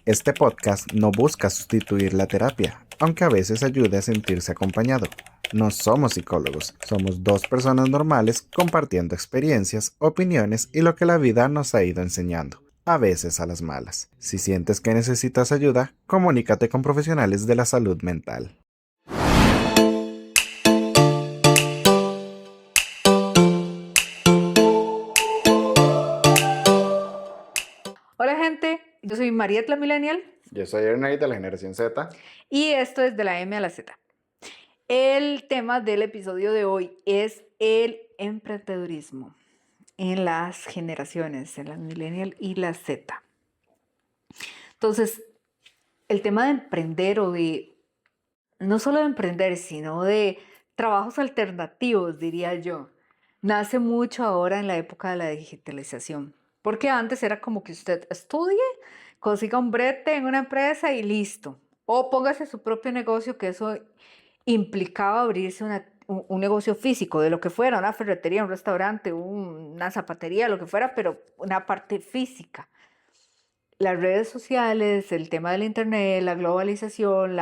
Este podcast no busca sustituir la terapia, aunque a veces ayude a sentirse acompañado. No somos psicólogos, somos dos personas normales compartiendo experiencias, opiniones y lo que la vida nos ha ido enseñando, a veces a las malas. Si sientes que necesitas ayuda, comunícate con profesionales de la salud mental. Hola gente, yo soy Mariette la Millennial Yo soy Ernest de la generación Z. y esto es de la M a la Z. El tema del episodio de hoy es el emprendedurismo en las generaciones, en la Millennial y la Z. Entonces, el tema de emprender o de, no solo de emprender, sino de trabajos alternativos, diría yo, nace mucho ahora en la época de la digitalización. Porque antes era como que usted estudie, consiga un brete en una empresa y listo. O póngase su propio negocio, que eso implicaba abrirse un negocio físico, de lo que fuera, una ferretería, un restaurante, una zapatería, lo que fuera, pero una parte física. Las redes sociales, el tema del internet, la globalización,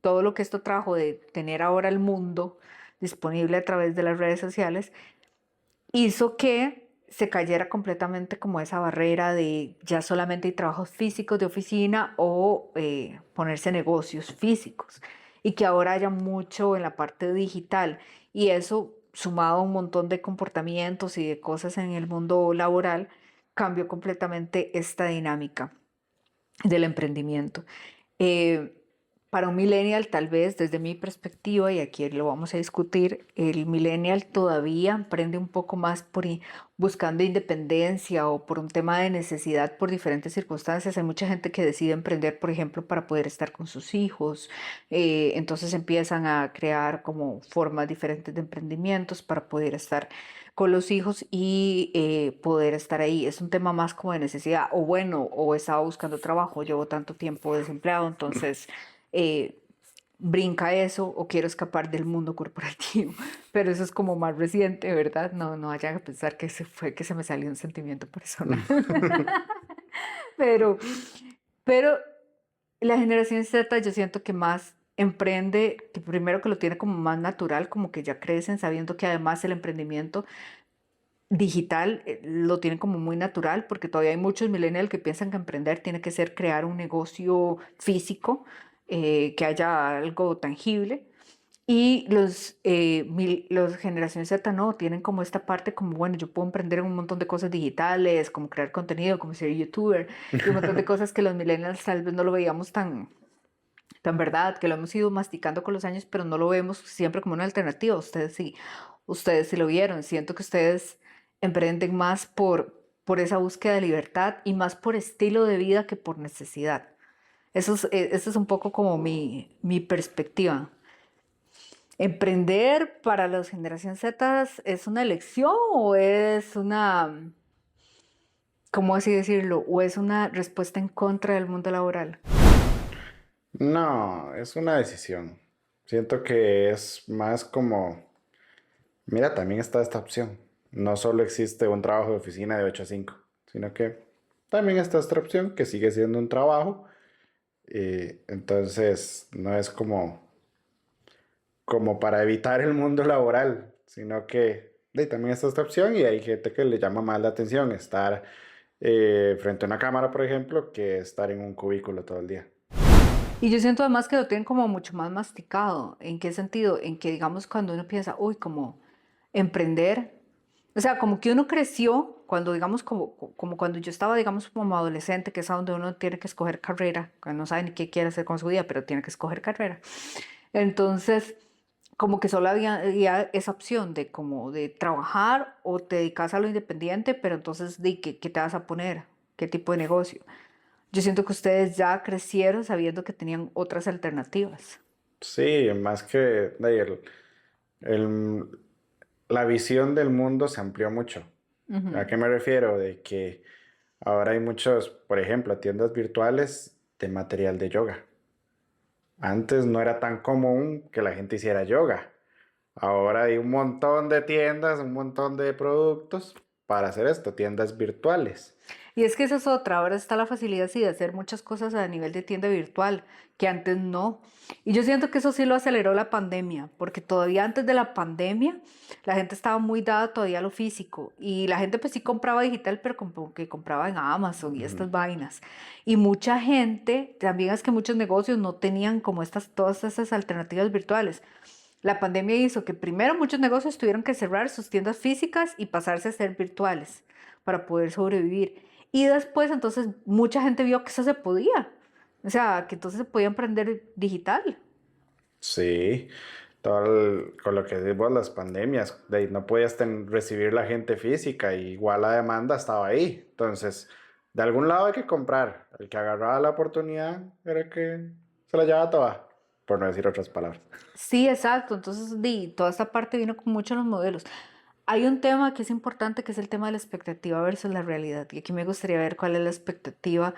todo lo que esto trajo de tener ahora el mundo disponible a través de las redes sociales, hizo que se cayera completamente como esa barrera de ya solamente hay trabajos físicos de oficina o ponerse negocios físicos y que ahora haya mucho en la parte digital y eso sumado a un montón de comportamientos y de cosas en el mundo laboral cambió completamente esta dinámica del emprendimiento. Eh, para un millennial, tal vez desde mi perspectiva, y aquí lo vamos a discutir, el millennial todavía emprende un poco más buscando independencia o por un tema de necesidad por diferentes circunstancias. Hay mucha gente que decide emprender, por ejemplo, para poder estar con sus hijos. Entonces empiezan a crear como formas diferentes de emprendimientos para poder estar con los hijos y poder estar ahí. Es un tema más como de necesidad, o bueno, o estaba buscando trabajo, llevo tanto tiempo desempleado, entonces eh, brinca eso, o quiero escapar del mundo corporativo, pero eso es como más reciente, ¿verdad? No vayan a pensar que que se me salió un sentimiento personal. pero, pero la generación Z yo siento que más emprende, que primero que lo tiene como más natural, como que ya crecen sabiendo que además el emprendimiento digital lo tienen como muy natural, porque todavía hay muchos millennials que piensan que emprender tiene que ser crear un negocio físico, que haya algo tangible. Y los generación Z no, tienen como esta parte como, bueno, yo puedo emprender en un montón de cosas digitales, como crear contenido, como ser youtuber, y un montón de cosas que los millennials tal vez no lo veíamos tan verdad, que lo hemos ido masticando con los años, pero no lo vemos siempre como una alternativa. Ustedes sí lo vieron. Siento que ustedes emprenden más por esa búsqueda de libertad y más por estilo de vida que por necesidad. Eso es un poco como mi perspectiva. ¿Emprender para las generaciones Z es una elección o es cómo así decirlo, o es una respuesta en contra del mundo laboral? No, es una decisión. Siento que es más como, mira, también está esta opción. No solo existe un trabajo de oficina de 8 a 5, sino que también está esta opción que sigue siendo un trabajo. Entonces, no es como para evitar el mundo laboral, sino que también está esta opción y hay gente que le llama más la atención estar frente a una cámara, por ejemplo, que estar en un cubículo todo el día. Y yo siento además que lo tienen como mucho más masticado. ¿En qué sentido? En que, digamos, cuando uno piensa, uy, como emprender, o sea, como que uno creció cuando, digamos, como cuando yo estaba, digamos, como adolescente, que es a donde uno tiene que escoger carrera, que no sabe ni qué quiere hacer con su vida, pero tiene que escoger carrera. Entonces, como que solo había esa opción de como de trabajar o te dedicas a lo independiente, pero entonces, ¿qué te vas a poner? ¿Qué tipo de negocio? Yo siento que ustedes ya crecieron sabiendo que tenían otras alternativas. Sí, más que el- la visión del mundo se amplió mucho. ¿A Ujú. qué me refiero? De que ahora hay muchos, por ejemplo, tiendas virtuales de material de yoga. Antes no era tan común que la gente hiciera yoga. Ahora hay un montón de tiendas, un montón de productos para hacer esto, tiendas virtuales. Y es que esa es otra, ahora está la facilidad sí, de hacer muchas cosas a nivel de tienda virtual, que antes no. Y yo siento que eso sí lo aceleró la pandemia, porque todavía antes de la pandemia la gente estaba muy dada todavía a lo físico y la gente pues sí compraba digital, pero como que compraba en Amazon y Ujú. estas vainas. Y mucha gente, también es que muchos negocios no tenían como todas estas alternativas virtuales. La pandemia hizo que primero muchos negocios tuvieron que cerrar sus tiendas físicas y pasarse a ser virtuales para poder sobrevivir. Y después entonces mucha gente vio que eso se podía. O sea, que entonces se podía emprender digital. Sí, con lo que decimos las pandemias, de ahí no podías recibir la gente física, y igual la demanda estaba ahí. Entonces, de algún lado hay que comprar. El que agarraba la oportunidad era el que se la llevaba toda, por no decir otras palabras. Sí, exacto. Entonces, toda esta parte vino con muchos los modelos. Hay un tema que es importante, que es el tema de la expectativa versus la realidad. Y aquí me gustaría ver cuál es la expectativa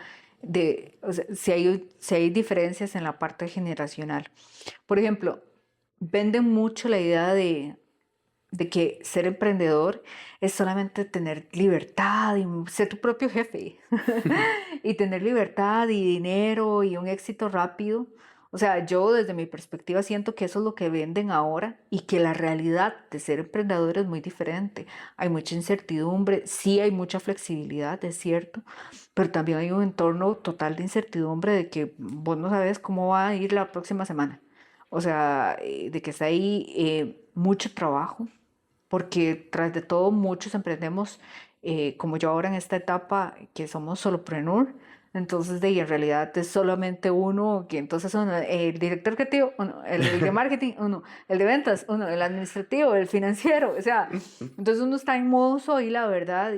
o sea, si hay diferencias en la parte generacional. Por ejemplo, venden mucho la idea de que ser emprendedor es solamente tener libertad y ser tu propio jefe y tener libertad y dinero y un éxito rápido. O sea, yo desde mi perspectiva siento que eso es lo que venden ahora y que la realidad de ser emprendedor es muy diferente. Hay mucha incertidumbre, sí hay mucha flexibilidad, es cierto, pero también hay un entorno total de incertidumbre de que vos no sabes cómo va a ir la próxima semana. O sea, de que está ahí mucho trabajo, porque tras de todo muchos emprendemos, como yo ahora en esta etapa, que somos solopreneur, entonces en realidad es solamente uno, que entonces uno, el director creativo, uno, el de marketing, uno, el de ventas, uno, el administrativo, el financiero, o sea, entonces uno está en modo soy, la verdad,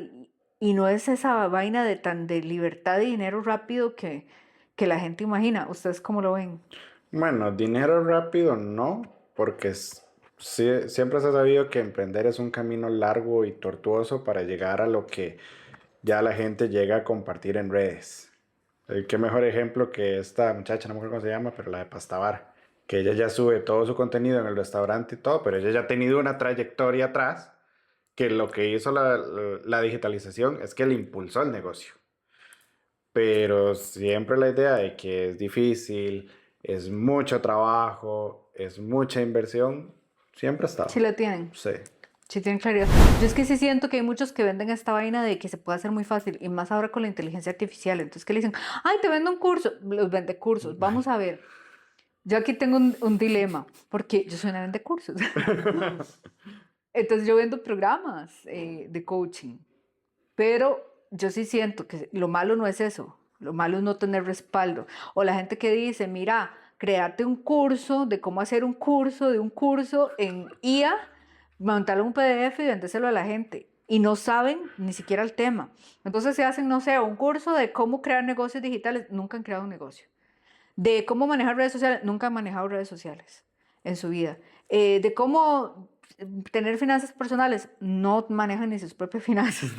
y no es esa vaina de libertad y dinero rápido que la gente imagina. ¿Ustedes cómo lo ven? Bueno, dinero rápido no, porque siempre se ha sabido que emprender es un camino largo y tortuoso para llegar a lo que ya la gente llega a compartir en redes. Qué mejor ejemplo que esta muchacha, no me acuerdo cómo se llama, pero la de Pastabar, que ella ya sube todo su contenido en el restaurante y todo, pero ella ya ha tenido una trayectoria atrás, que lo que hizo la digitalización es que le impulsó el negocio. Pero siempre la idea de que es difícil, es mucho trabajo, es mucha inversión, siempre ha Sí estado. la tienen. Sí. Sí, tienen claridad. Yo es que sí siento que hay muchos que venden esta vaina de que se puede hacer muy fácil, y más ahora con la inteligencia artificial. Entonces, que le dicen, ay, te vendo un curso, los vende cursos. Vamos a ver. Yo aquí tengo un dilema, porque yo soy una vende cursos. Entonces, yo vendo programas de coaching, pero yo sí siento que lo malo no es eso. Lo malo es no tener respaldo. O la gente que dice, mira, créate un curso de cómo hacer un curso de un curso en IA, montarle un PDF y vendérselo a la gente. Y no saben ni siquiera el tema. Entonces se hacen, no sé, un curso de cómo crear negocios digitales. Nunca han creado un negocio. De cómo manejar redes sociales. Nunca han manejado redes sociales en su vida. De cómo tener finanzas personales. No manejan ni sus propias finanzas.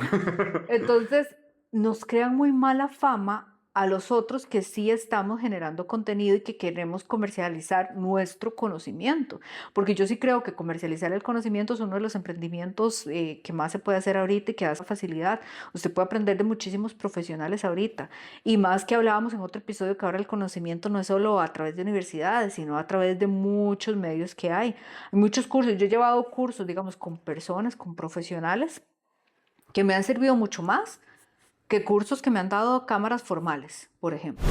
Entonces, nos crean muy mala fama a los otros que sí estamos generando contenido y que queremos comercializar nuestro conocimiento. Porque yo sí creo que comercializar el conocimiento es uno de los emprendimientos que más se puede hacer ahorita y que da esa facilidad. Usted puede aprender de muchísimos profesionales ahorita. Y más que hablábamos en otro episodio, que ahora el conocimiento no es solo a través de universidades, sino a través de muchos medios que hay. Hay muchos cursos. Yo he llevado cursos, digamos, con personas, con profesionales que me han servido mucho más que cursos que me han dado cámaras formales, por ejemplo,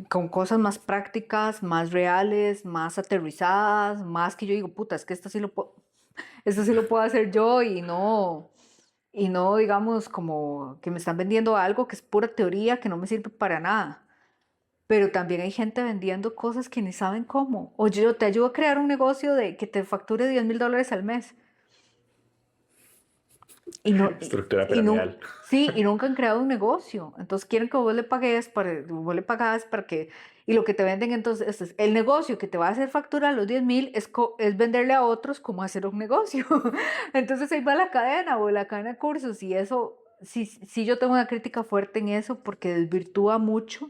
con cosas más prácticas, más reales, más aterrizadas, más que yo digo, puta, es que esto sí lo puedo hacer yo y no, digamos, como que me están vendiendo algo que es pura teoría, que no me sirve para nada. Pero también hay gente vendiendo cosas que ni saben cómo. O yo te ayudo a crear un negocio de que te facture $10,000 al mes. Y no, Estructura y no, piramidal. sí, y nunca han creado un negocio. Entonces quieren que vos le pagas para que, y lo que te venden entonces, el negocio que te va a hacer facturar los 10,000 es venderle a otros cómo hacer un negocio. Entonces ahí va la cadena o la cadena de cursos y eso, sí, sí yo tengo una crítica fuerte en eso porque desvirtúa mucho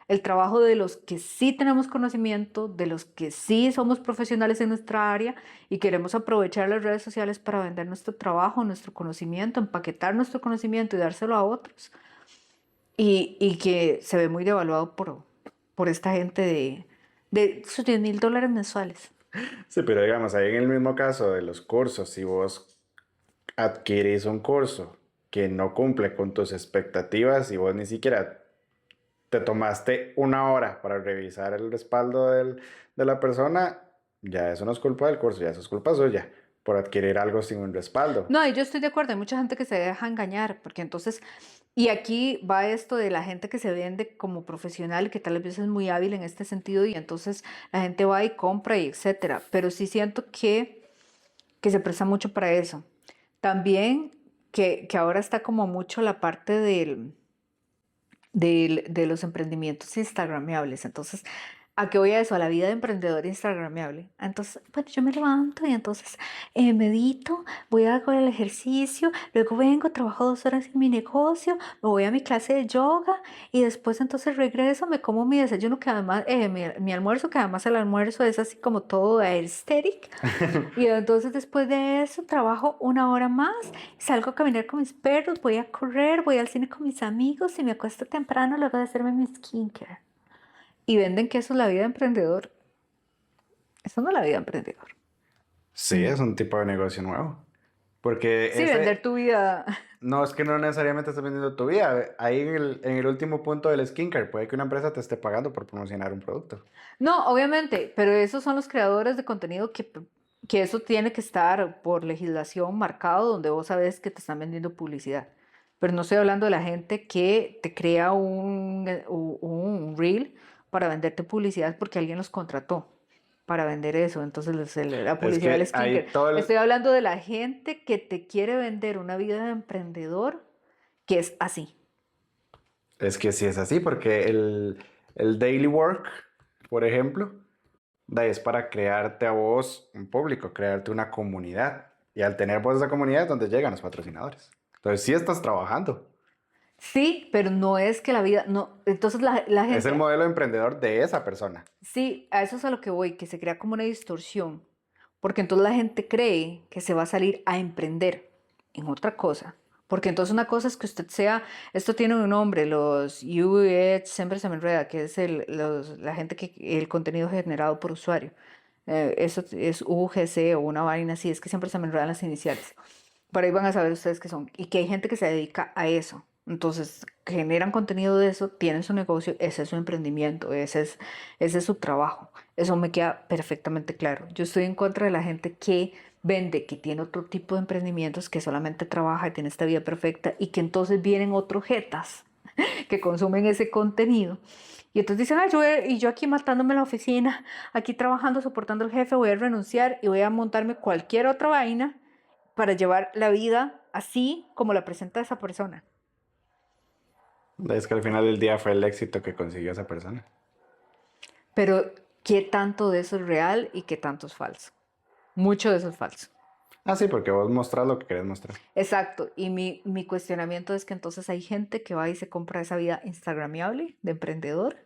el trabajo de los que sí tenemos conocimiento, de los que sí somos profesionales en nuestra área y queremos aprovechar las redes sociales para vender nuestro trabajo, nuestro conocimiento, empaquetar nuestro conocimiento y dárselo a otros. y que se ve muy devaluado por esta gente de sus $10,000 mensuales. Sí, pero digamos, ahí en el mismo caso de los cursos, si vos adquirís un curso que no cumple con tus expectativas y vos ni siquiera te tomaste una hora para revisar el respaldo de la persona, ya eso no es culpa del curso, ya eso es culpa suya por adquirir algo sin un respaldo. No, y yo estoy de acuerdo, hay mucha gente que se deja engañar, porque entonces, y aquí va esto de la gente que se vende como profesional, que tal vez es muy hábil en este sentido, y entonces la gente va y compra y etcétera, pero sí siento que se presta mucho para eso. También que ahora está como mucho la parte de los emprendimientos instagramiables. Entonces, ¿a qué voy a eso? A la vida de emprendedor instagramiable. Entonces, bueno, yo me levanto y entonces medito, voy a hacer el ejercicio, luego vengo, trabajo 2 horas en mi negocio, me voy a mi clase de yoga y después entonces regreso, me como mi desayuno que además, mi almuerzo, que además el almuerzo es así como todo aesthetic. Y entonces después de eso trabajo 1 hora más, salgo a caminar con mis perros, voy a correr, voy al cine con mis amigos y me acuesto temprano luego de hacerme mi skincare. Y venden que eso es la vida de emprendedor. Eso no es la vida de emprendedor. Sí, es un tipo de negocio nuevo. Porque Sí, vender ese, tu vida. no es que no necesariamente estás vendiendo tu vida. Ahí en el último punto del skincare, puede que una empresa te esté pagando por promocionar un producto. No, obviamente, pero esos son los creadores de contenido que eso tiene que estar por legislación marcado donde vos sabes que te están vendiendo publicidad. Pero no estoy hablando de la gente que te crea un reel para venderte publicidad porque alguien los contrató para vender eso. Entonces, la Es publicidad del que skincare. hay todo Estoy el... hablando de la gente que te quiere vender una vida de emprendedor que es así. Es que sí es así, porque el daily work, por ejemplo, es para crearte a vos un público, crearte una comunidad. Y al tener vos esa comunidad es donde llegan los patrocinadores. Entonces sí estás trabajando. Sí, pero no es que la vida, no, entonces la Es el gente, modelo emprendedor de esa persona. sí, a eso es a lo que voy, que se crea como una distorsión, porque entonces la gente cree que se va a salir a emprender en otra cosa, porque entonces una cosa es que usted sea, esto tiene un nombre, los UX, siempre se me enreda, que es la gente que, el contenido generado por usuario, eso es UGC o una vaina así, es que siempre se me enredan las iniciales. Por ahí van a saber ustedes qué son. Y que hay gente que se dedica a eso. Entonces, generan contenido de eso, tienen su negocio, ese es su emprendimiento, ese es su trabajo. Eso me queda perfectamente claro. Yo estoy en contra de la gente que vende, que tiene otro tipo de emprendimientos, que solamente trabaja y tiene esta vida perfecta y que entonces vienen otros jetas que consumen ese contenido. Y entonces dicen, ah, y yo aquí matándome en la oficina, aquí trabajando, soportando al jefe, voy a renunciar y voy a montarme cualquier otra vaina para llevar la vida así como la presenta esa persona. Es que al final del día fue el éxito que consiguió esa persona. Pero, ¿qué tanto de eso es real y qué tanto es falso? Mucho de eso es falso. Ah, sí, porque vos mostrás lo que querés mostrar. Exacto. Y mi cuestionamiento es que entonces hay gente que va y se compra esa vida instagramiable de emprendedor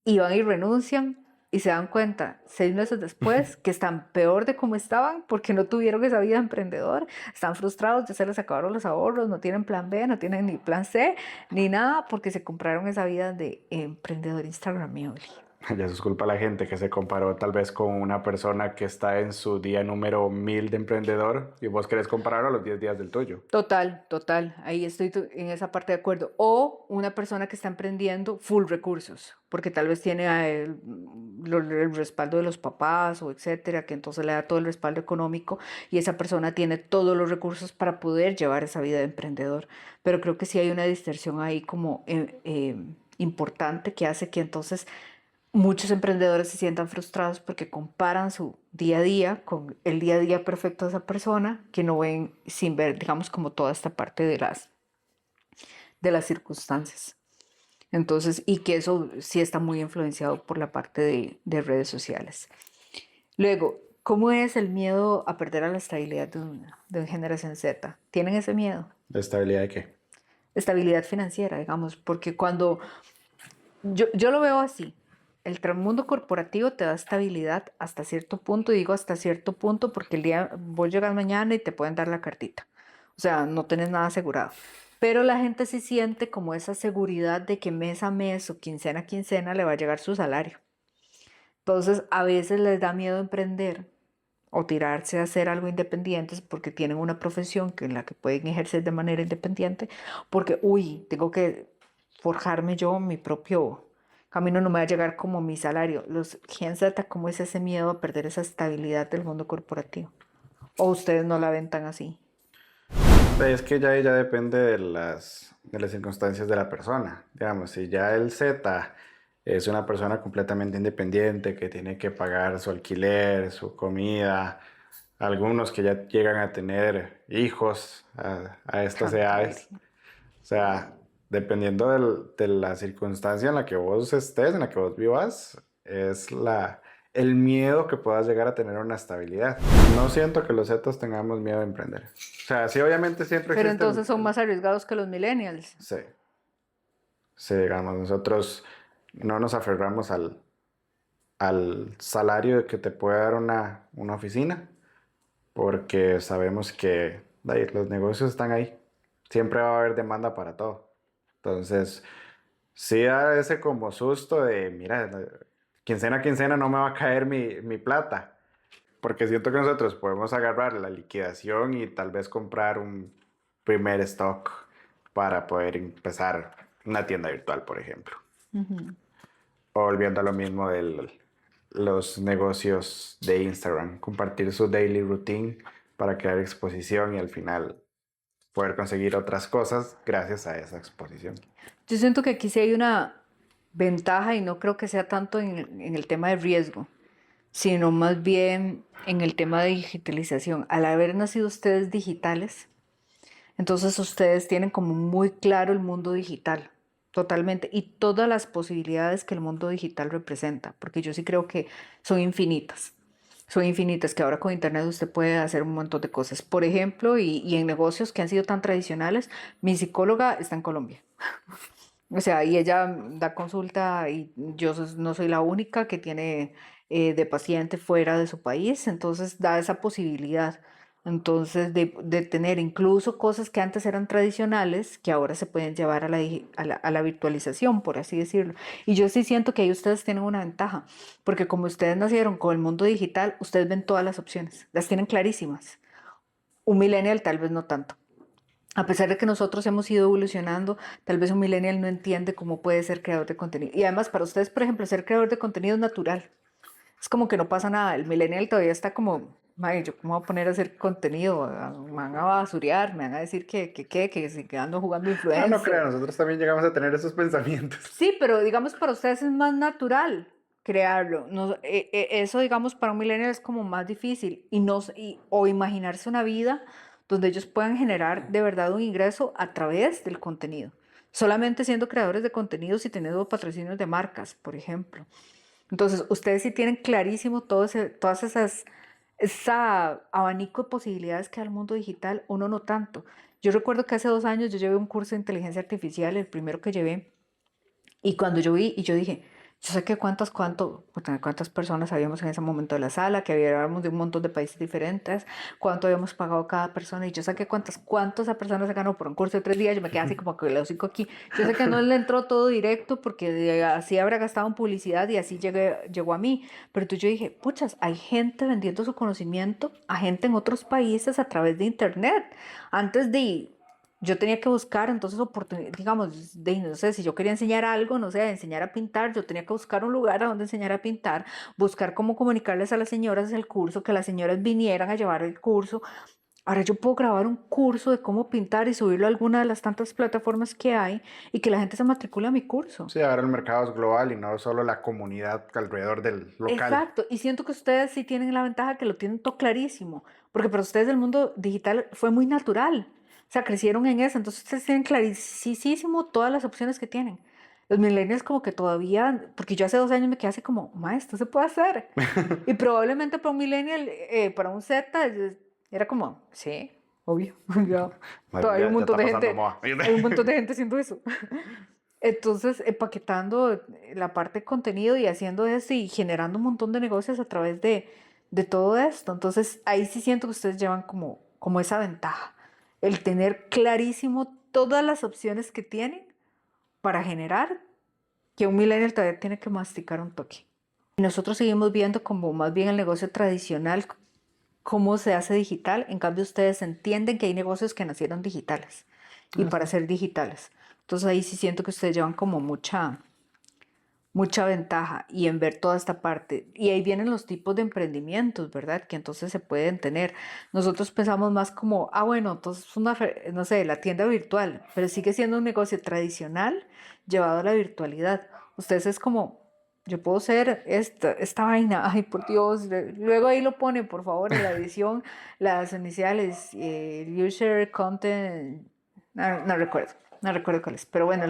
y van y renuncian y se dan cuenta 6 meses después que están peor de como estaban porque no tuvieron esa vida de emprendedor, están frustrados, ya se les acabaron los ahorros, no tienen plan B, no tienen ni plan C, ni nada porque se compraron esa vida de emprendedor instagramiable. Ya eso es culpa de la gente que se comparó tal vez con una persona que está en su día número 1000 de emprendedor y vos querés compararlo a los 10 días del tuyo. Total, total, ahí estoy en esa parte de acuerdo. O una persona que está emprendiendo full recursos, porque tal vez tiene el respaldo de los papás o etcétera, que entonces le da todo el respaldo económico y esa persona tiene todos los recursos para poder llevar esa vida de emprendedor. Pero creo que sí hay una distorsión ahí como importante que hace que entonces muchos emprendedores se sientan frustrados porque comparan su día a día con el día a día perfecto de esa persona, que no ven sin ver, digamos, como toda esta parte de las circunstancias. Entonces, y que eso sí está muy influenciado por la parte de redes sociales. Luego, ¿cómo es el miedo a perder a la estabilidad de una generación Z? ¿Tienen ese miedo? ¿De estabilidad de qué? Estabilidad financiera, digamos, porque cuando yo lo veo así. Mundo corporativo te da estabilidad hasta cierto punto, y digo hasta cierto punto porque el día vos llegas mañana y te pueden dar la cartita. O sea, no tenés nada asegurado. pero la gente sí siente como esa seguridad de que mes a mes o quincena a quincena le va a llegar su salario. Entonces, a veces les da miedo emprender o tirarse a hacer algo independientes porque tienen una profesión que en la que pueden ejercer de manera independiente, porque, uy, tengo que forjarme yo mi propio camino, no me va a llegar como mi salario. Los Gen Z, ¿cómo es ese miedo a perder esa estabilidad del mundo corporativo? ¿O ustedes no la ven tan así? Es que ya depende de las circunstancias de la persona. Digamos, si ya el Z es una persona completamente independiente que tiene que pagar su alquiler, su comida, algunos que ya llegan a tener hijos a estas Santa edades. Virgen. O sea, dependiendo de la circunstancia en la que vos estés, en la que vos vivas, es el miedo que puedas llegar a tener una estabilidad. No siento que los Zetas tengamos miedo de emprender. O sea, sí, obviamente siempre Pero existe entonces son más arriesgados que los millennials. Sí, sí, digamos, nosotros no nos aferramos al salario que te puede dar una oficina, porque sabemos que los negocios están ahí. Siempre va a haber demanda para todo. Entonces, sí da ese como susto de, mira, quincena a quincena no me va a caer mi plata, porque siento que nosotros podemos agarrar la liquidación y tal vez comprar un primer stock para poder empezar una tienda virtual, por ejemplo. Ujú. O volviendo a lo mismo de los negocios de Instagram, compartir su daily routine para crear exposición y al final poder conseguir otras cosas gracias a esa exposición. Yo siento que aquí sí hay una ventaja y no creo que sea tanto en el tema de riesgo, sino más bien en el tema de digitalización. Al haber nacido ustedes digitales, entonces ustedes tienen como muy claro el mundo digital, totalmente, y todas las posibilidades que el mundo digital representa, porque yo sí creo que son infinitas. Son infinitas, que ahora con Internet usted puede hacer un montón de cosas. Por ejemplo, y en negocios que han sido tan tradicionales, mi psicóloga está en Colombia. O sea, y ella da consulta y no soy la única que tiene de paciente fuera de su país, entonces da esa posibilidad. Entonces, de tener incluso cosas que antes eran tradicionales, que ahora se pueden llevar a la virtualización, por así decirlo. Y yo sí siento que ahí ustedes tienen una ventaja, porque como ustedes nacieron con el mundo digital, ustedes ven todas las opciones, las tienen clarísimas. Un millennial tal vez no tanto. A pesar de que nosotros hemos ido evolucionando, tal vez un millennial no entiende cómo puede ser creador de contenido. Y además, para ustedes, por ejemplo, ser creador de contenido es natural. Es como que no pasa nada. El millennial todavía está como, "Mae, yo cómo voy a poner a hacer contenido. Me van a basurear, me van a decir que si ando jugando Ah, no influencer". creo, nosotros también llegamos a tener esos pensamientos. Sí, pero digamos para ustedes es más natural crearlo. Eso, digamos, para un millennial es como más difícil o imaginarse una vida donde ellos puedan generar de verdad un ingreso a través del contenido. Solamente siendo creadores de contenidos y teniendo patrocinios de marcas, por ejemplo. Entonces, ustedes sí tienen clarísimo todas esa abanico de posibilidades que da el mundo digital, uno no tanto. Yo recuerdo que hace 2 años yo llevé un curso de inteligencia artificial, el primero que llevé, y cuando yo vi, y yo dije, yo sé que cuántas personas habíamos en ese momento de la sala, que habíamos de un montón de países diferentes, cuánto habíamos pagado cada persona, y yo sé que cuántas esa persona se ganó por un curso de 3 días, yo me quedé así como que el hocico aquí. Yo sé que no le entró todo directo porque así habrá gastado en publicidad y así llegó a mí, pero entonces yo dije, puchas, hay gente vendiendo su conocimiento a gente en otros países a través de internet. Antes de yo tenía que buscar entonces oportunidades, digamos, no sé, si yo quería enseñar algo, no sé, enseñar a pintar, yo tenía que buscar un lugar a donde enseñar a pintar, buscar cómo comunicarles a las señoras el curso, que las señoras vinieran a llevar el curso. Ahora yo puedo grabar un curso de cómo pintar y subirlo a alguna de las tantas plataformas que hay y que la gente se matricule a mi curso. Sí, ahora el mercado es global y no solo la comunidad alrededor del local. Exacto, y siento que ustedes sí tienen la ventaja que lo tienen todo clarísimo, porque para ustedes el mundo digital fue muy natural, o sea, crecieron en eso, entonces ustedes tienen clarísimo todas las opciones que tienen. Los millennials como que todavía, porque yo hace 2 años me quedé así como, ma, esto se puede hacer, y probablemente para un millennial, para un Z, era como, sí, obvio, ya, todavía hay un Ya montón está de pasando gente, moda. hay un montón de gente haciendo eso. Entonces, empaquetando la parte de contenido y haciendo eso y generando un montón de negocios a través de todo esto. Entonces, ahí sí siento que ustedes llevan como esa ventaja, el tener clarísimo todas las opciones que tienen para generar que un millennial todavía tiene que masticar un toque. Y nosotros seguimos viendo como más bien el negocio tradicional, cómo se hace digital. En cambio, ustedes entienden que hay negocios que nacieron digitales y para ser digitales. Entonces ahí sí siento que ustedes llevan como mucha ventaja y en ver toda esta parte. Y ahí vienen los tipos de emprendimientos, ¿verdad? Que entonces se pueden tener. Nosotros pensamos más como, bueno, entonces no sé, la tienda virtual, pero sigue siendo un negocio tradicional llevado a la virtualidad. Ustedes es como, yo puedo ser esta vaina, ay, por Dios. Luego ahí lo pone, por favor, en la edición, las iniciales, user content, no recuerdo. No recuerdo cuál es, pero bueno,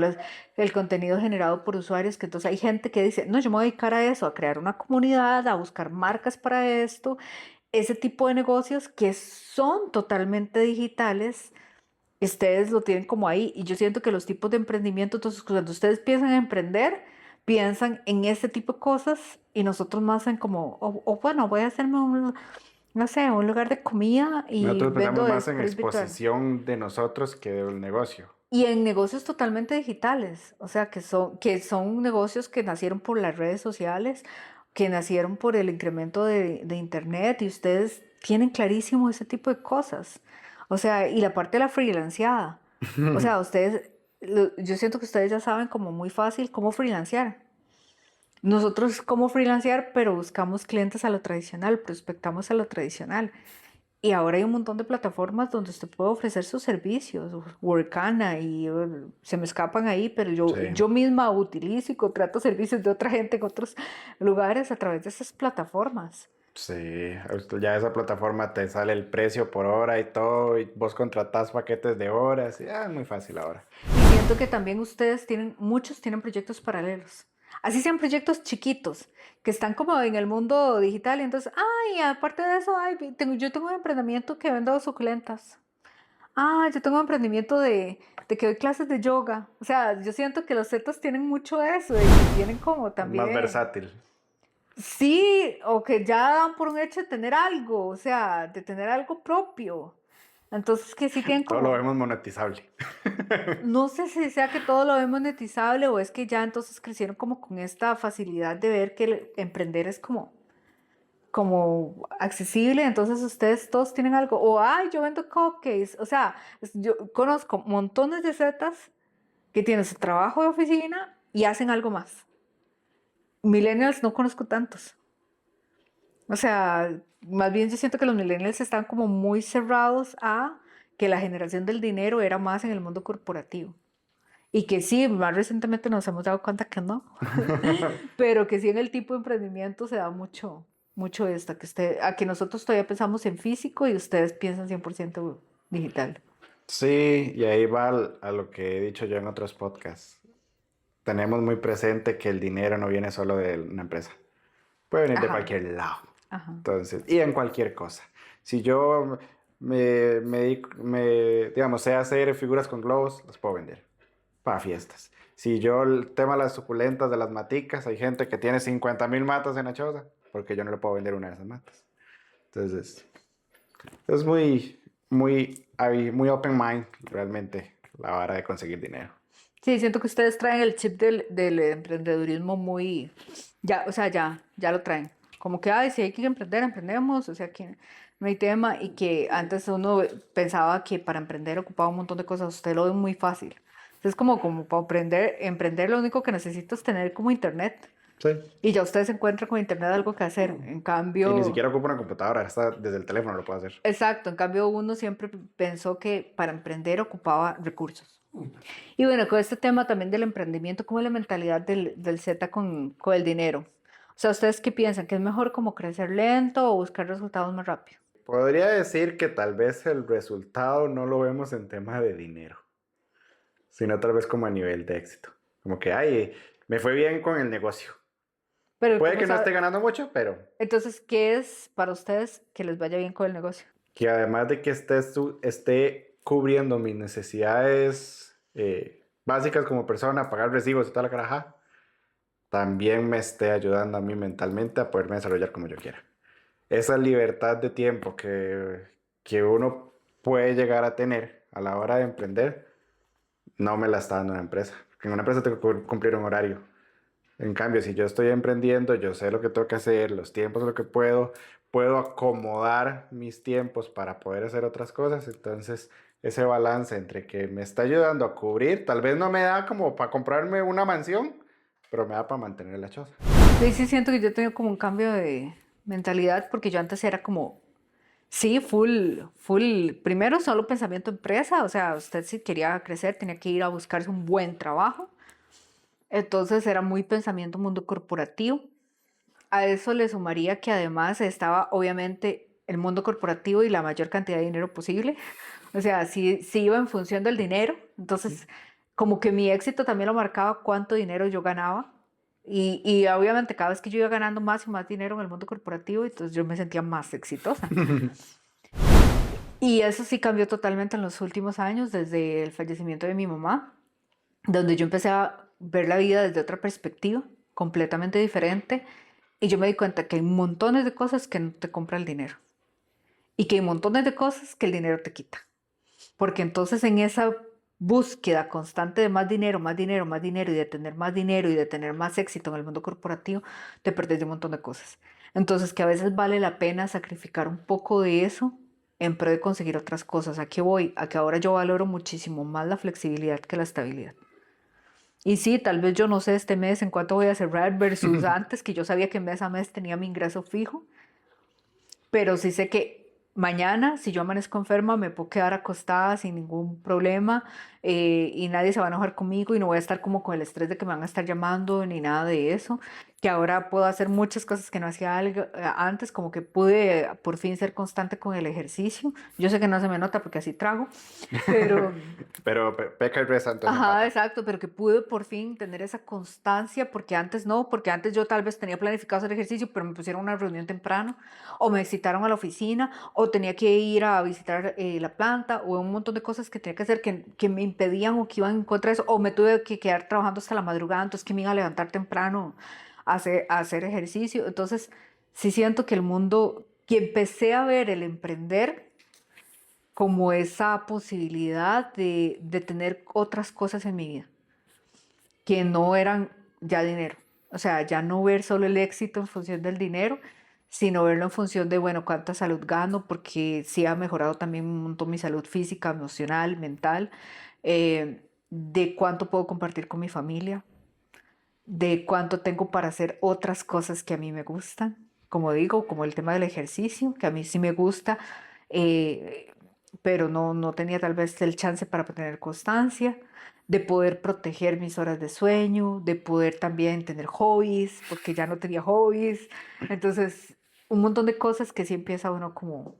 el contenido generado por usuarios, que entonces hay gente que dice, no, yo me voy a dedicar a eso, a crear una comunidad, a buscar marcas para esto, ese tipo de negocios que son totalmente digitales, ustedes lo tienen como ahí, y yo siento que los tipos de emprendimiento, entonces cuando ustedes piensan en emprender, piensan en ese tipo de cosas, y nosotros más en como, bueno, voy a hacerme no sé, un lugar de comida y Nosotros pensamos vendo más en sprays virtuales. exposición de nosotros que del negocio. Y en negocios totalmente digitales, o sea, que son negocios que nacieron por las redes sociales, que nacieron por el incremento de Internet y ustedes tienen clarísimo ese tipo de cosas. O sea, y la parte de la freelanceada. O sea, yo siento que ustedes ya saben como muy fácil cómo freelancear. Nosotros cómo freelancear, pero buscamos clientes a lo tradicional, prospectamos a lo tradicional. Y ahora hay un montón de plataformas donde usted puede ofrecer sus servicios, Workana y se me escapan ahí, pero Sí. yo misma utilizo y contrato servicios de otra gente en otros lugares a través de esas plataformas. Sí, ya esa plataforma te sale el precio por hora y todo, y vos contratás paquetes de horas, y es muy fácil ahora. Y siento que también muchos tienen proyectos paralelos. Así sean proyectos chiquitos, que están como en el mundo digital y entonces, aparte de eso, yo tengo un emprendimiento que vendo suculentas. Yo tengo un emprendimiento de que doy clases de yoga. O sea, yo siento que los Zetas tienen mucho de eso, de que tienen como Es más también, versátil. sí, o que ya dan por un hecho de tener algo, o sea, de tener algo propio. Entonces, que sí tienen Todo lo como, vemos monetizable. no sé si sea que todo lo ven monetizable o es que ya entonces crecieron como con esta facilidad de ver que emprender es como accesible, entonces ustedes todos tienen algo, yo vendo cupcakes, o sea, yo conozco montones de zetas que tienen su trabajo de oficina y hacen algo más. Millennials no conozco tantos. O sea, más bien yo siento que los millennials están como muy cerrados a que la generación del dinero era más en el mundo corporativo. Y que sí, más recientemente nos hemos dado cuenta que no, pero que sí en el tipo de emprendimiento se da mucho esta, a que nosotros todavía pensamos en físico y ustedes piensan 100% digital. Sí, y ahí va a lo que he dicho yo en otros podcasts. Tenemos muy presente que el dinero no viene solo de una empresa, puede venir de Ajá, cualquier lado. ajá. Entonces, y en cualquier cosa. Si yo digamos, sé hacer figuras con globos, las puedo vender para fiestas. Si yo el tema de las suculentas, de las maticas, hay gente que tiene 50,000 matas en la choza, porque yo no le puedo vender una de esas matas. Entonces, es muy open mind realmente la vara de conseguir dinero. Sí, siento que ustedes traen el chip del emprendedurismo muy, ya, o sea, ya lo traen. Como que, si hay que emprender, emprendemos, o sea, que no hay tema y que antes uno pensaba que para emprender ocupaba un montón de cosas, usted lo ve muy fácil. Entonces, como para emprender lo único que necesito es tener como internet Sí. y ya ustedes encuentran con internet algo que hacer. En Y ni cambio, siquiera ocupo una computadora, está desde el teléfono lo puedo hacer. exacto, en cambio uno siempre pensó que para emprender ocupaba recursos. Y bueno, con este tema también del emprendimiento, ¿cómo es la mentalidad del Z con el dinero? O sea, ¿ustedes qué piensan? ¿Que es mejor como crecer lento o buscar resultados más rápido? Podría decir que tal vez el resultado no lo vemos en tema de dinero, sino tal vez como a nivel de éxito. Como que, me fue bien con el negocio. Pero Puede ¿cómo que no sabe? esté ganando mucho, pero Entonces, ¿qué es para ustedes que les vaya bien con el negocio? que además de que esté cubriendo mis necesidades básicas como persona, pagar recibos y toda la caraja, también me esté ayudando a mí mentalmente a poderme desarrollar como yo quiera. Esa libertad de tiempo que uno puede llegar a tener a la hora de emprender, no me la está dando una empresa. Porque en una empresa tengo que cumplir un horario. En cambio, si yo estoy emprendiendo, yo sé lo que tengo que hacer, los tiempos, lo que puedo acomodar mis tiempos para poder hacer otras cosas. Entonces, ese balance entre que me está ayudando a cubrir, tal vez no me da como para comprarme una mansión, pero me da para mantener la choza. Sí, sí siento que yo he tenido como un cambio de mentalidad porque yo antes era como, sí, full, primero solo pensamiento empresa, o sea, usted si quería crecer tenía que ir a buscarse un buen trabajo, entonces era muy pensamiento mundo corporativo. A eso le sumaría que además estaba obviamente el mundo corporativo y la mayor cantidad de dinero posible. O sea, sí iba en función del dinero. Entonces, como que mi éxito también lo marcaba cuánto dinero yo ganaba. Y obviamente cada vez que yo iba ganando más y más dinero en el mundo corporativo, entonces yo me sentía más exitosa. Y eso sí cambió totalmente en los últimos años, desde el fallecimiento de mi mamá, donde yo empecé a ver la vida desde otra perspectiva, completamente diferente. Y yo me di cuenta que hay montones de cosas que no te compra el dinero. Y que hay montones de cosas que el dinero te quita. Porque entonces en esa búsqueda constante de más dinero, más dinero, más dinero y de tener más dinero y de tener más éxito en el mundo corporativo, te perdés de un montón de cosas. Entonces que a veces vale la pena sacrificar un poco de eso en pro de conseguir otras cosas. ¿A qué voy? A que ahora yo valoro muchísimo más la flexibilidad que la estabilidad. Y sí, tal vez yo no sé este mes en cuánto voy a cerrar versus antes, que yo sabía que mes a mes tenía mi ingreso fijo, pero sí sé que mañana, si yo amanezco enferma, me puedo quedar acostada sin ningún problema y nadie se va a enojar conmigo y no voy a estar como con el estrés de que me van a estar llamando ni nada de eso, que ahora puedo hacer muchas cosas que no hacía antes, como que pude por fin ser constante con el ejercicio. Yo sé que no se me nota porque así trago, pero... Pero peca y reza, entonces Ajá, empata. exacto, pero que pude por fin tener esa constancia, porque antes no, porque antes yo tal vez tenía planificado hacer ejercicio, pero me pusieron una reunión temprano, o me citaron a la oficina, o tenía que ir a visitar la planta, o un montón de cosas que tenía que hacer que me impedían o que iban en contra de eso, o me tuve que quedar trabajando hasta la madrugada, entonces que me iba a levantar temprano a hacer ejercicio. Entonces, sí siento que el mundo, que empecé a ver el emprender como esa posibilidad de tener otras cosas en mi vida que no eran ya dinero. O sea, ya no ver solo el éxito en función del dinero, sino verlo en función de, bueno, cuánta salud gano, porque sí ha mejorado también un montón mi salud física, emocional, mental, de cuánto puedo compartir con mi familia, de cuánto tengo para hacer otras cosas que a mí me gustan, como digo, como el tema del ejercicio, que a mí sí me gusta, eh, pero no tenía tal vez el chance para tener constancia, de poder proteger mis horas de sueño, de poder también tener hobbies, porque ya no tenía hobbies. Entonces, un montón de cosas que sí empieza uno como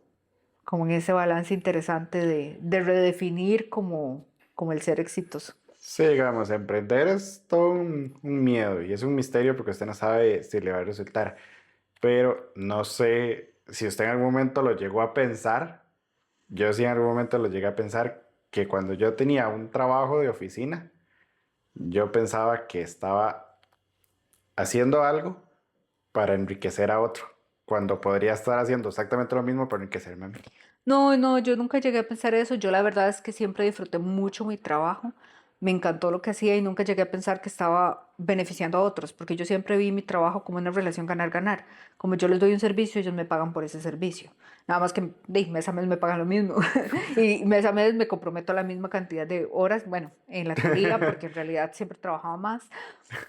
en ese balance interesante de redefinir como el ser exitoso. Sí, digamos, emprender es todo un miedo y es un misterio porque usted no sabe si le va a resultar. Pero no sé si usted en algún momento lo llegó a pensar. Yo sí en algún momento lo llegué a pensar que cuando yo tenía un trabajo de oficina, yo pensaba que estaba haciendo algo para enriquecer a otro, cuando podría estar haciendo exactamente lo mismo para enriquecerme a mí. No, yo nunca llegué a pensar eso. Yo la verdad es que siempre disfruté mucho mi trabajo. Me encantó lo que hacía y nunca llegué a pensar que estaba beneficiando a otros, porque yo siempre vi mi trabajo como una relación ganar-ganar. Como yo les doy un servicio, ellos me pagan por ese servicio. Nada más que mes a mes me pagan lo mismo. Y mes a mes me comprometo a la misma cantidad de horas, bueno, en la teoría, porque en realidad siempre trabajaba más.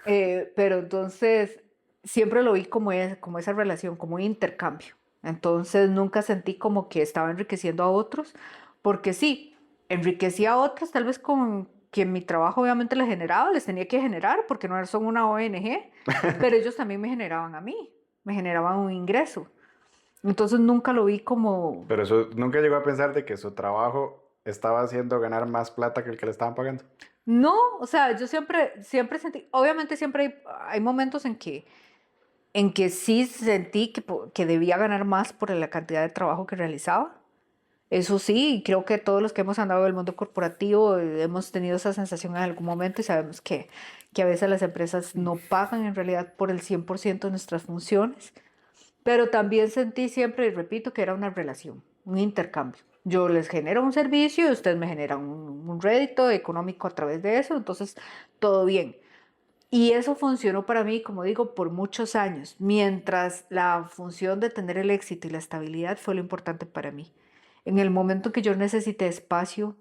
Pero entonces siempre lo vi como esa relación, como un intercambio. Entonces nunca sentí como que estaba enriqueciendo a otros, porque sí, enriquecía a otros tal vez con que mi trabajo obviamente les generaba, les tenía que generar, porque no son una ONG, pero ellos también me generaban a mí, me generaban un ingreso. Entonces nunca lo vi como, Pero eso, nunca llegó a pensar de que su trabajo estaba haciendo ganar más plata que el que le estaban pagando. no, o sea, yo siempre sentí, obviamente siempre hay momentos en que sí sentí que debía ganar más por la cantidad de trabajo que realizaba. Eso sí, creo que todos los que hemos andado en el mundo corporativo hemos tenido esa sensación en algún momento y sabemos que a veces las empresas no pagan en realidad por el 100% de nuestras funciones, pero también sentí siempre, y repito, que era una relación, un intercambio. Yo les genero un servicio y ustedes me generan un rédito económico a través de eso, entonces todo bien. Y eso funcionó para mí, como digo, por muchos años, mientras la función de tener el éxito y la estabilidad fue lo importante para mí. En el momento que yo necesité espacio,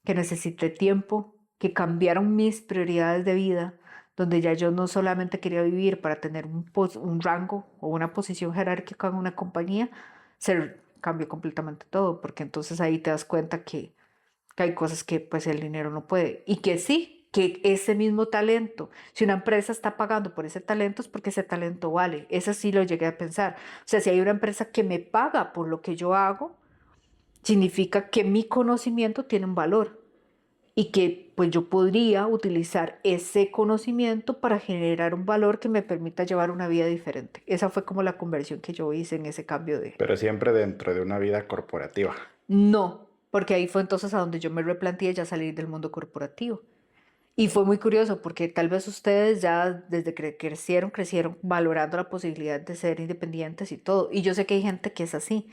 que necesité tiempo, que cambiaron mis prioridades de vida, donde ya yo no solamente quería vivir para tener un rango o una posición jerárquica en una compañía, se cambió completamente todo, porque entonces ahí te das cuenta que hay cosas que pues el dinero no puede y que sí, que ese mismo talento, si una empresa está pagando por ese talento es porque ese talento vale. Eso sí lo llegué a pensar. O sea, si hay una empresa que me paga por lo que yo hago, significa que mi conocimiento tiene un valor y que pues yo podría utilizar ese conocimiento para generar un valor que me permita llevar una vida diferente. Esa fue como la conversión que yo hice en ese cambio de... Pero siempre dentro de una vida corporativa. No, porque ahí fue entonces a donde yo me replanteé ya salir del mundo corporativo. Y fue muy curioso porque tal vez ustedes ya desde que crecieron valorando la posibilidad de ser independientes y todo. Y yo sé que hay gente que es así,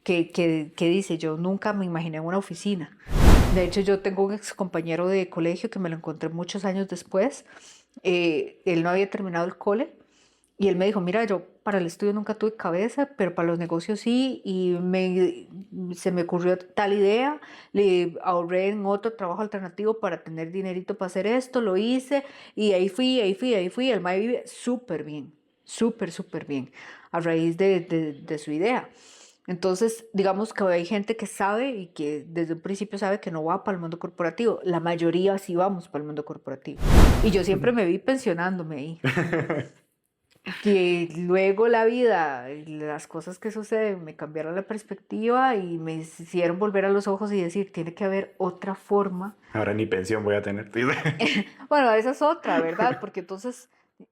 que dice, yo nunca me imaginé en una oficina. De hecho, yo tengo un ex compañero de colegio que me lo encontré muchos años después. Él no había terminado el cole y él me dijo, mira, yo para el estudio nunca tuve cabeza, pero para los negocios sí, y se me ocurrió tal idea, le ahorré en otro trabajo alternativo para tener dinerito para hacer esto, lo hice, y ahí fui, el mae vive súper bien, súper bien, a raíz de su idea. Entonces, digamos que hay gente que sabe y que desde un principio sabe que no va para el mundo corporativo. La mayoría sí vamos para el mundo corporativo. Y yo siempre me vi pensionándome ahí. Que luego la vida, las cosas que suceden me cambiaron la perspectiva y me hicieron volver a los ojos y decir, tiene que haber otra forma. Ahora ni pensión voy a tener. Bueno, esa es otra, ¿verdad? Porque entonces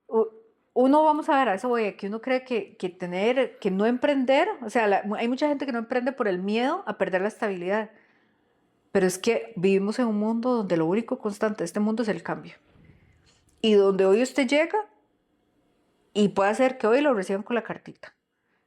u- uno, vamos a ver, a eso voy, que uno cree que no emprender, o sea, hay mucha gente que no emprende por el miedo a perder la estabilidad, pero es que vivimos en un mundo donde lo único constante de este mundo es el cambio. Y donde hoy usted llega y puede hacer que hoy lo reciban con la cartita.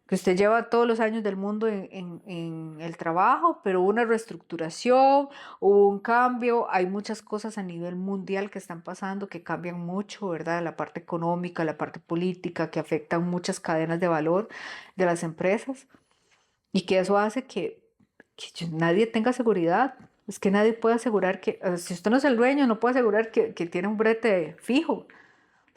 Que usted lleva todos los años del mundo en el trabajo, pero hubo una reestructuración, hubo un cambio, hay muchas cosas a nivel mundial que están pasando, que cambian mucho, ¿verdad? La parte económica, la parte política, que afectan muchas cadenas de valor de las empresas y que eso hace que nadie tenga seguridad. Es que nadie puede asegurar que, si usted no es el dueño, no puede asegurar que tiene un brete fijo.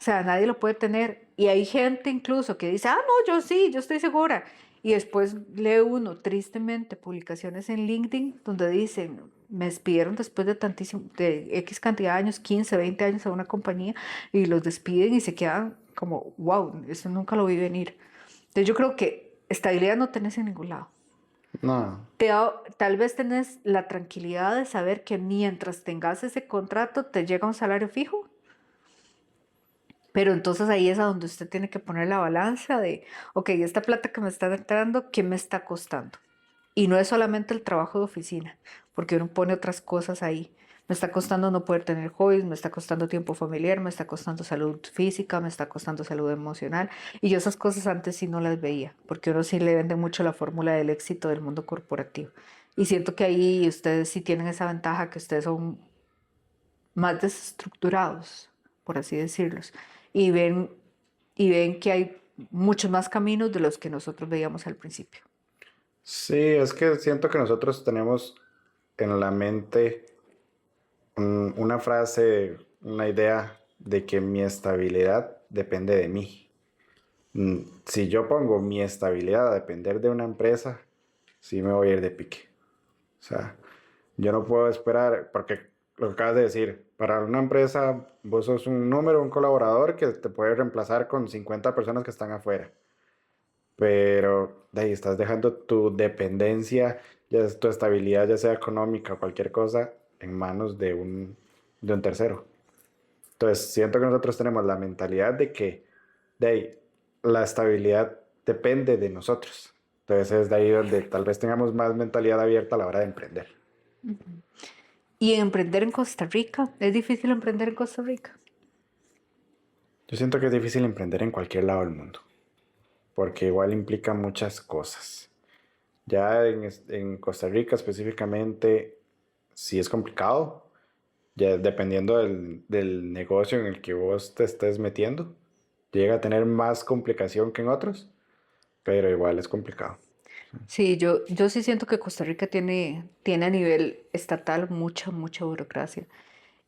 O sea, nadie lo puede tener. Y hay gente incluso que dice, ah, no, yo sí, yo estoy segura. Y después lee uno, tristemente, publicaciones en LinkedIn donde dicen, me despidieron después de tantísimo, de X cantidad de años, 15, 20 años a una compañía, y los despiden y se quedan como, wow, eso nunca lo vi venir. Entonces yo creo que estabilidad no tenés en ningún lado. No. Tal vez tenés la tranquilidad de saber que mientras tengas ese contrato te llega un salario fijo, pero entonces ahí es a donde usted tiene que poner la balanza de, ok, esta plata que me está entrando, ¿qué me está costando? Y no es solamente el trabajo de oficina, porque uno pone otras cosas ahí. Me está costando no poder tener hobbies, me está costando tiempo familiar, me está costando salud física, me está costando salud emocional. Y yo esas cosas antes sí no las veía, porque uno sí le vende mucho la fórmula del éxito del mundo corporativo. Y siento que ahí ustedes sí tienen esa ventaja, que ustedes son más desestructurados, por así decirlos, y ven, y ven que hay muchos más caminos de los que nosotros veíamos al principio. Sí, es que siento que nosotros tenemos en la mente una frase, una idea de que mi estabilidad depende de mí. Si yo pongo mi estabilidad a depender de una empresa, sí me voy a ir de pique. O sea, yo no puedo esperar, porque lo que acabas de decir, para una empresa vos sos un número, un colaborador que te puede reemplazar con 50 personas que están afuera. Pero de ahí estás dejando tu dependencia, ya es tu estabilidad, ya sea económica o cualquier cosa, en manos de un tercero. Entonces, siento que nosotros tenemos la mentalidad de que de ahí, la estabilidad depende de nosotros. Entonces, es de ahí donde tal vez tengamos más mentalidad abierta a la hora de emprender. Y emprender en Costa Rica, ¿es difícil emprender en Costa Rica? Yo siento que es difícil emprender en cualquier lado del mundo, porque igual implica muchas cosas. Ya en Costa Rica específicamente, sí es complicado, ya dependiendo del negocio en el que vos te estés metiendo, llega a tener más complicación que en otros, pero igual es complicado. Sí, yo sí siento que Costa Rica tiene a nivel estatal mucha burocracia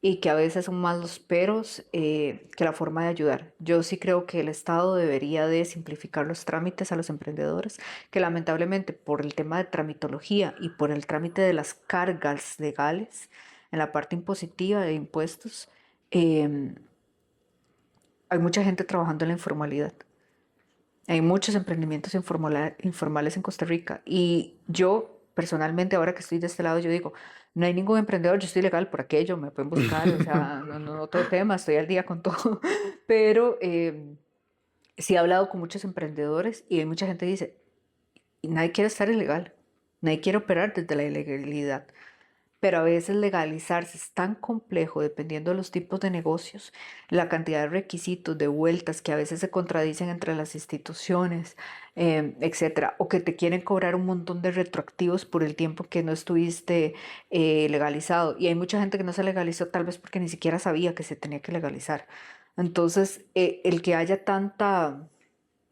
y que a veces son más los peros que la forma de ayudar. Yo sí creo que el Estado debería de simplificar los trámites a los emprendedores, que lamentablemente por el tema de tramitología y por el trámite de las cargas legales en la parte impositiva de impuestos, eh, hay mucha gente trabajando en la informalidad. Hay muchos emprendimientos informales en Costa Rica y yo personalmente ahora que estoy de este lado yo digo, no hay ningún emprendedor, yo estoy legal por aquello, me pueden buscar, o sea, no todo tema, estoy al día con todo, pero sí he hablado con muchos emprendedores y hay mucha gente que dice, nadie quiere estar ilegal, nadie quiere operar desde la ilegalidad. Pero a veces legalizarse es tan complejo dependiendo de los tipos de negocios, la cantidad de requisitos, de vueltas que a veces se contradicen entre las instituciones, etcétera, o que te quieren cobrar un montón de retroactivos por el tiempo que no estuviste legalizado. Y hay mucha gente que no se legalizó tal vez porque ni siquiera sabía que se tenía que legalizar. Entonces, el que haya tanta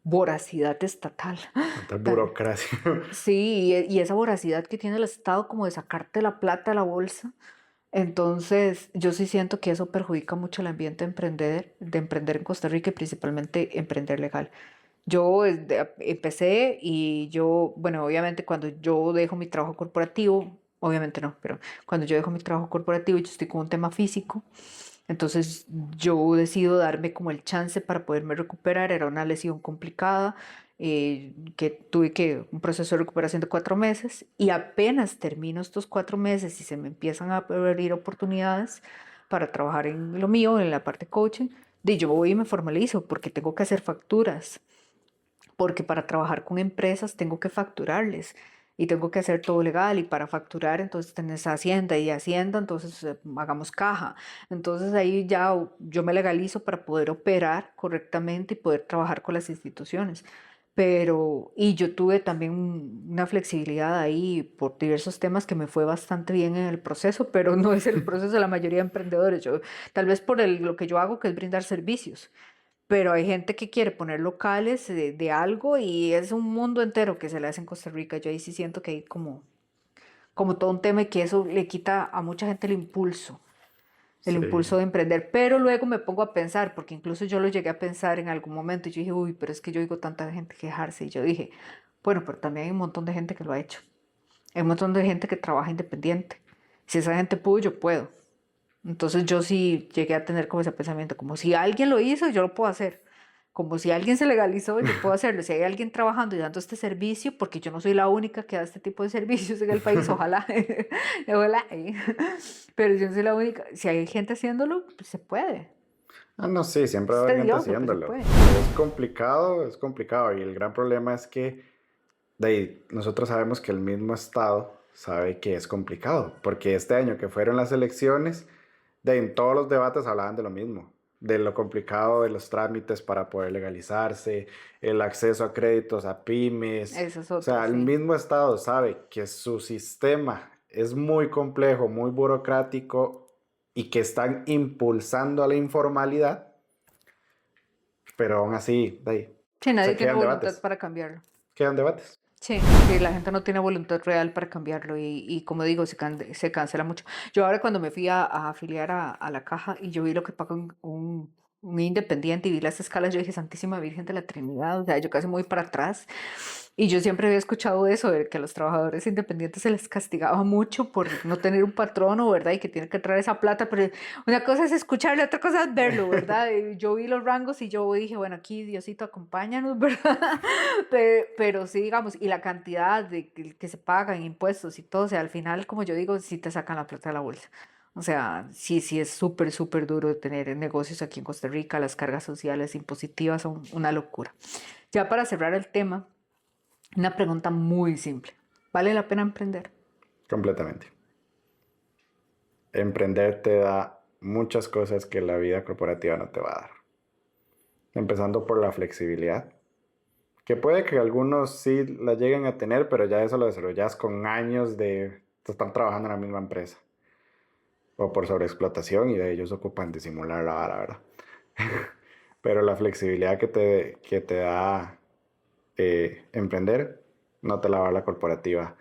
voracidad estatal. Tanta burocracia. Sí, y esa voracidad que tiene el Estado como de sacarte la plata de la bolsa. Entonces, yo sí siento que eso perjudica mucho el ambiente de emprender en Costa Rica y principalmente emprender legal. Yo empecé y yo, bueno, obviamente cuando yo dejo mi trabajo corporativo, obviamente no, pero cuando yo dejo mi trabajo corporativo y yo estoy con un tema físico, entonces yo decido darme como el chance para poderme recuperar. Era una lesión complicada, que tuve que un proceso de recuperación de 4 meses y apenas termino estos 4 meses y se me empiezan a abrir oportunidades para trabajar en lo mío, en la parte coaching, de yo voy y me formalizo porque tengo que hacer facturas, porque para trabajar con empresas tengo que facturarles y tengo que hacer todo legal y para facturar entonces tenés Hacienda y Hacienda, entonces hagamos caja. Entonces ahí ya yo me legalizo para poder operar correctamente y poder trabajar con las instituciones. Pero, y yo tuve también una flexibilidad ahí por diversos temas que me fue bastante bien en el proceso, pero no es el proceso de la mayoría de emprendedores. Yo, tal vez por lo que yo hago, que es brindar servicios. Pero hay gente que quiere poner locales de algo y es un mundo entero que se le hace en Costa Rica. Yo ahí sí siento que hay como todo un tema y que eso le quita a mucha gente el impulso Sí. de emprender. Pero luego me pongo a pensar, porque incluso yo lo llegué a pensar en algún momento y yo dije, uy, pero es que yo oigo tanta gente quejarse. Y yo dije, bueno, pero también hay un montón de gente que lo ha hecho. Hay un montón de gente que trabaja independiente. Si esa gente pudo, yo puedo. Entonces yo sí llegué a tener como ese pensamiento, como si alguien lo hizo, yo lo puedo hacer. Como si alguien se legalizó, yo puedo hacerlo. Si hay alguien trabajando y dando este servicio, porque yo no soy la única que da este tipo de servicios en el país, ojalá, ojalá. Pero yo no soy la única. Si hay gente haciéndolo, pues se puede. Ah, no, sí, siempre va Es a haber gente tedioso, pero se haciéndolo. puede. Es complicado. Y el gran problema es que de ahí, nosotros sabemos que el mismo Estado sabe que es complicado, porque este año que fueron las elecciones, en todos los debates hablaban de lo mismo, de lo complicado de los trámites para poder legalizarse, el acceso a créditos a pymes. Eso es O otra, sea, el sí. mismo Estado sabe que su sistema es muy complejo, muy burocrático y que están impulsando a la informalidad, pero aún así, Sí, nadie se tiene quedan voluntad debates, para cambiarlo. quedan debates. Sí, sí, la gente no tiene voluntad real para cambiarlo y como digo, se cancela mucho. Yo ahora cuando me fui a afiliar a la caja y yo vi lo que paga un independiente y vi las escalas, yo dije, Santísima Virgen de la Trinidad, o sea, yo casi muy para atrás. Y yo siempre había escuchado eso, de que a los trabajadores independientes se les castigaba mucho por no tener un patrono, ¿verdad? Y que tienen que traer esa plata, pero una cosa es escucharlo, otra cosa es verlo, ¿verdad? Y yo vi los rangos y yo dije, bueno, aquí Diosito, acompáñanos, ¿verdad? Pero sí, digamos, y la cantidad que se paga en impuestos y todo, o sea, al final, como yo digo, sí te sacan la plata de la bolsa. O sea, sí es súper duro tener negocios aquí en Costa Rica, las cargas sociales impositivas son una locura. Ya para cerrar el tema, una pregunta muy simple. ¿Vale la pena emprender? Completamente. Emprender te da muchas cosas que la vida corporativa no te va a dar. Empezando por la flexibilidad, Que puede que algunos sí la lleguen a tener, pero ya eso lo desarrollas con años de estar trabajando en la misma empresa. O por sobreexplotación y de ellos ocupan disimular la vara, ¿verdad? Pero la flexibilidad que te da emprender no te la da la corporativa.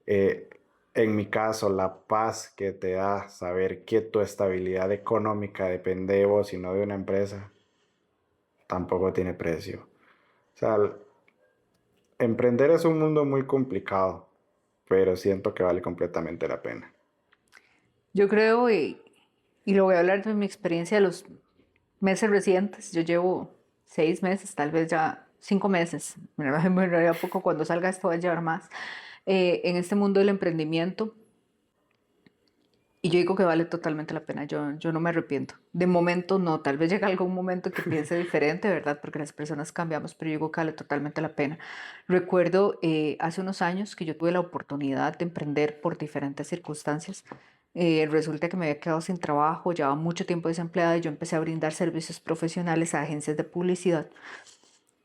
Eh, en mi caso, la paz que te da saber que tu estabilidad económica depende de vos y no de una empresa, tampoco tiene precio. O sea, emprender es un mundo muy complicado, pero siento que vale completamente la pena. Yo creo, y lo voy a hablar de mi experiencia de los meses recientes. Yo llevo 6 meses, tal vez ya 5 meses. Me realidad poco, cuando salga esto va a llevar más. En este mundo del emprendimiento. Y yo digo que vale totalmente la pena, yo no me arrepiento. De momento no, tal vez llegue algún momento que piense diferente, ¿verdad? Porque las personas cambiamos, pero yo digo que vale totalmente la pena. Recuerdo hace unos años que yo tuve la oportunidad de emprender por diferentes circunstancias. Resulta que me había quedado sin trabajo, llevaba mucho tiempo desempleada y yo empecé a brindar servicios profesionales a agencias de publicidad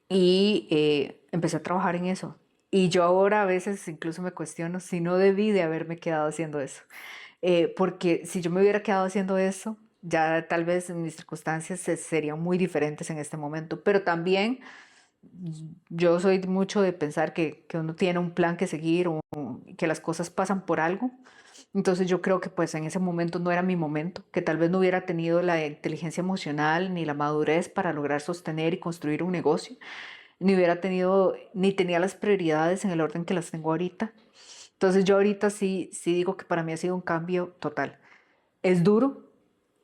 y empecé a trabajar en eso. Y yo ahora a veces incluso me cuestiono si no debí de haberme quedado haciendo eso. Porque si yo me hubiera quedado haciendo eso, ya tal vez mis circunstancias serían muy diferentes en este momento. Pero también yo soy mucho de pensar que uno tiene un plan que seguir o que las cosas pasan por algo. Entonces yo creo que pues en ese momento no era mi momento, que tal vez no hubiera tenido la inteligencia emocional ni la madurez para lograr sostener y construir un negocio, ni hubiera tenido, ni tenía las prioridades en el orden que las tengo ahorita. Entonces yo ahorita sí digo que para mí ha sido un cambio total. Es duro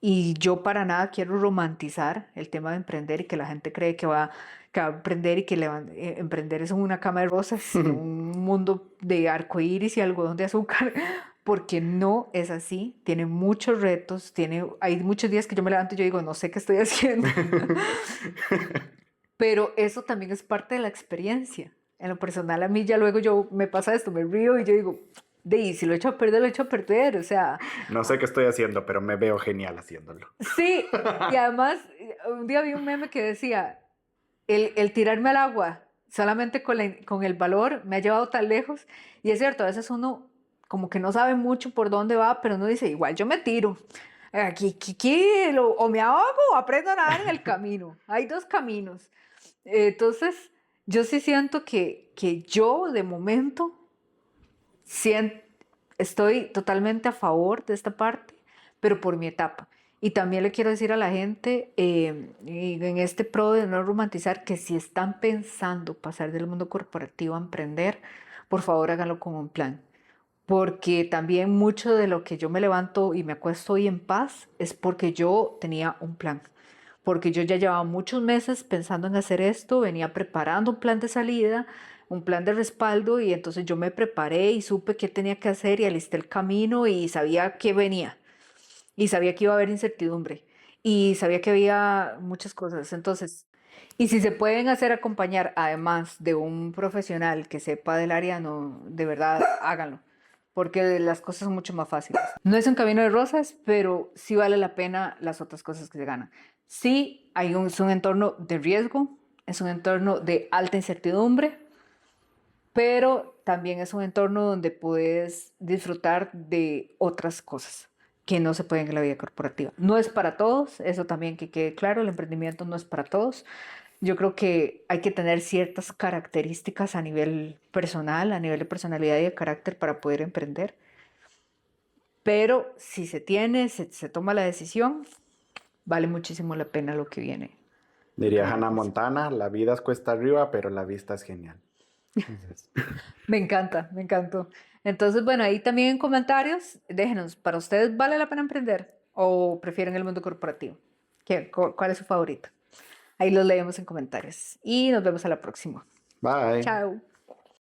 y yo para nada quiero romantizar el tema de emprender y que la gente cree que va a emprender y que emprender es una cama de rosas y un mundo de arcoíris y algodón de azúcar, porque no es así. Tiene muchos retos, hay muchos días que yo me levanto y yo digo, no sé qué estoy haciendo. Pero eso también es parte de la experiencia. En lo personal, a mí ya luego yo me pasa esto, me río y yo digo, y si lo echo a perder, lo echo a perder. O sea, No sé qué estoy haciendo, pero me veo genial haciéndolo. sí. Y además, un día vi un meme que decía, el tirarme al agua solamente con el valor me ha llevado tan lejos. Y es cierto, a veces uno como que no sabe mucho por dónde va, pero uno dice, igual yo me tiro. O me ahogo o aprendo a nadar en el camino. Hay dos caminos. Entonces, yo sí siento que yo de momento sien- estoy totalmente a favor de esta parte, pero por mi etapa. Y también le quiero decir a la gente, y en este pro de no romantizar, que si están pensando pasar del mundo corporativo a emprender, por favor háganlo con un plan. Porque también mucho de lo que yo me levanto y me acuesto hoy en paz es porque yo tenía un plan. Porque yo ya llevaba muchos meses pensando en hacer esto, venía preparando un plan de salida, un plan de respaldo y entonces yo me preparé y supe qué tenía que hacer y alisté el camino y sabía que venía y sabía que iba a haber incertidumbre y sabía que había muchas cosas. Entonces, y si se pueden hacer acompañar además de un profesional que sepa del área, no, de verdad, háganlo, porque las cosas son mucho más fáciles. No es un camino de rosas, pero sí vale la pena las otras cosas que se ganan. Sí, es un entorno de riesgo, es un entorno de alta incertidumbre, pero también es un entorno donde puedes disfrutar de otras cosas que no se pueden en la vida corporativa. No es para todos, eso también que quede claro, el emprendimiento no es para todos. Yo creo que hay que tener ciertas características a nivel personal, a nivel de personalidad y de carácter para poder emprender. Pero si se tiene, se toma la decisión, vale muchísimo la pena lo que viene Diría Hannah adelante. Montana, la vida es cuesta arriba, pero la vista es genial. Entonces, Me encanta, me encantó. Entonces, bueno, ahí también en comentarios, déjenos, ¿para ustedes vale la pena emprender o prefieren el mundo corporativo? ¿Cuál es su favorito? Ahí los leemos en comentarios y nos vemos a la próxima. bye. Chao.